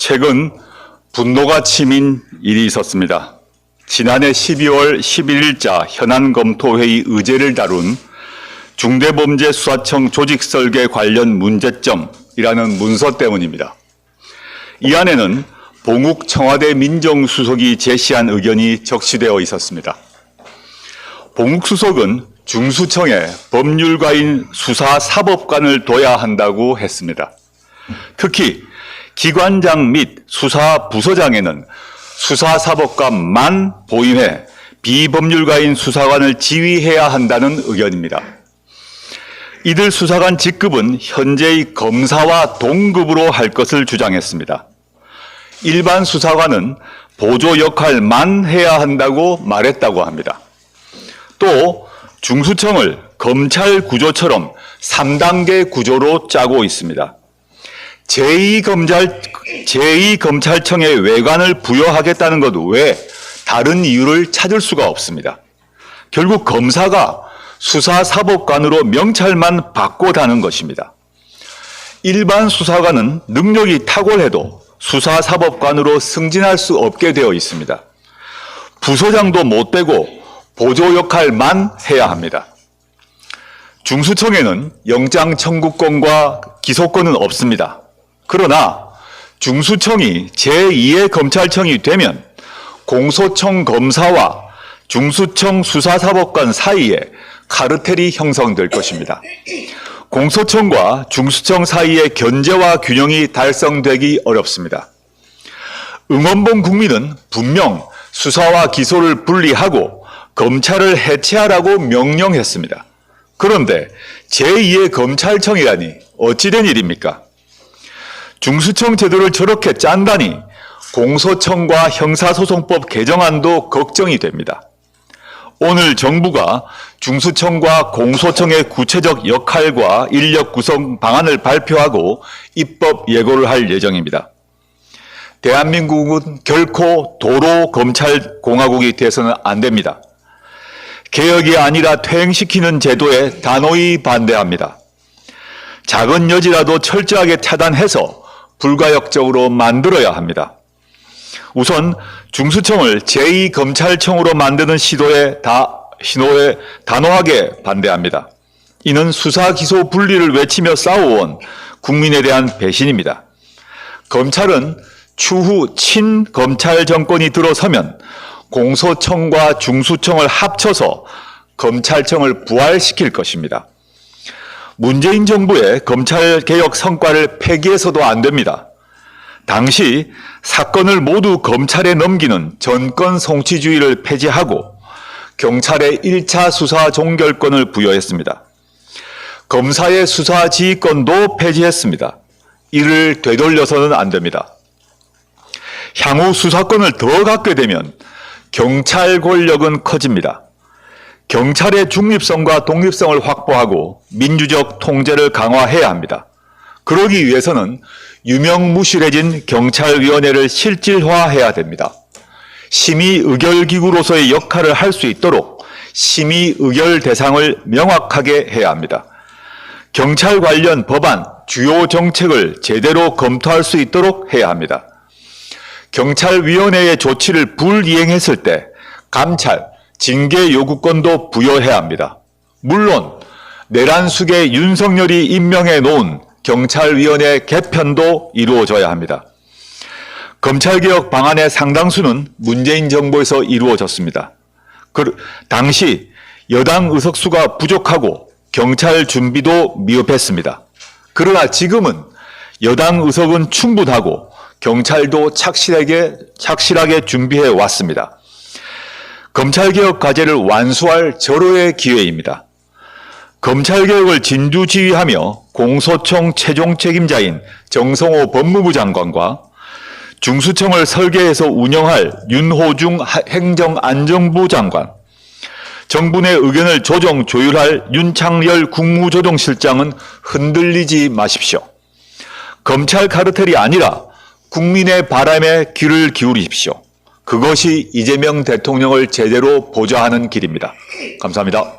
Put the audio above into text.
최근 분노가 치민 일이 있었습니다. 지난해 12월 11일자 현안검토회의 의제를 다룬 중대범죄수사청 조직설계 관련 문제점이라는 문서 때문입니다. 이 안에는 봉욱 청와대 민정수석이 제시한 의견이 적시되어 있었습니다. 봉욱 수석은 중수청에 법률가인 수사사법관을 둬야 한다고 했습니다. 특히 기관장 및 수사부서장에는 수사사법관만 보임해 비법률가인 수사관을 지휘해야 한다는 의견입니다. 이들 수사관 직급은 현재의 검사와 동급으로 할 것을 주장했습니다. 일반 수사관은 보조 역할만 해야 한다고 말했다고 합니다. 또 중수청을 검찰 구조처럼 3단계 구조로 짜고 있습니다. 제2검찰청에 외관을 부여하겠다는 것 외에 다른 이유를 찾을 수가 없습니다. 결국 검사가 수사사법관으로 명찰만 바꿔다는 것입니다. 일반 수사관은 능력이 탁월해도 수사사법관으로 승진할 수 없게 되어 있습니다. 부서장도 못 되고 보조 역할만 해야 합니다. 중수청에는 영장 청구권과 기소권은 없습니다. 그러나 중수청이 제2의 검찰청이 되면 공소청 검사와 중수청 수사사법관 사이에 카르텔이 형성될 것입니다. 공소청과 중수청 사이의 견제와 균형이 달성되기 어렵습니다. 응원봉 국민은 분명 수사와 기소를 분리하고 검찰을 해체하라고 명령했습니다. 그런데 제2의 검찰청이라니 어찌된 일입니까? 중수청 제도를 저렇게 짠다니 공소청과 형사소송법 개정안도 걱정이 됩니다. 오늘 정부가 중수청과 공소청의 구체적 역할과 인력 구성 방안을 발표하고 입법 예고를 할 예정입니다. 대한민국은 결코 도로 검찰 공화국이 돼서는 안 됩니다. 개혁이 아니라 퇴행시키는 제도에 단호히 반대합니다. 작은 여지라도 철저하게 차단해서 불가역적으로 만들어야 합니다. 우선 중수청을 제2검찰청으로 만드는 시도에 단호하게 반대합니다. 이는 수사기소 분리를 외치며 싸워온 국민에 대한 배신입니다. 검찰은 추후 친검찰 정권이 들어서면 공소청과 중수청을 합쳐서 검찰청을 부활시킬 것입니다. 문재인 정부의 검찰개혁 성과를 폐기해서도 안 됩니다. 당시 사건을 모두 검찰에 넘기는 전권 송치주의를 폐지하고 경찰에 1차 수사 종결권을 부여했습니다. 검사의 수사 지휘권도 폐지했습니다. 이를 되돌려서는 안 됩니다. 향후 수사권을 더 갖게 되면 경찰 권력은 커집니다. 경찰의 중립성과 독립성을 확보하고 민주적 통제를 강화해야 합니다. 그러기 위해서는 유명무실해진 경찰위원회를 실질화해야 됩니다. 심의의결기구로서의 역할을 할 수 있도록 심의의결 대상을 명확하게 해야 합니다. 경찰 관련 법안, 주요 정책을 제대로 검토할 수 있도록 해야 합니다. 경찰위원회의 조치를 불이행했을 때 감찰, 징계 요구권도 부여해야 합니다. 물론 내란 숙의 윤석열이 임명해 놓은 경찰위원회 개편도 이루어져야 합니다. 검찰개혁 방안의 상당수는 문재인 정부에서 이루어졌습니다. 당시 여당 의석수가 부족하고 경찰 준비도 미흡했습니다. 그러나 지금은 여당 의석은 충분하고 경찰도 착실하게 준비해 왔습니다. 검찰개혁 과제를 완수할 절호의 기회입니다. 검찰개혁을 진두지휘하며 공소청 최종 책임자인 정성호 법무부 장관과 중수청을 설계해서 운영할 윤호중 행정안전부 장관, 정부 내 의견을 조율할 윤창열 국무조정실장은 흔들리지 마십시오. 검찰 카르텔이 아니라 국민의 바람에 귀를 기울이십시오. 그것이 이재명 대통령을 제대로 보좌하는 길입니다. 감사합니다.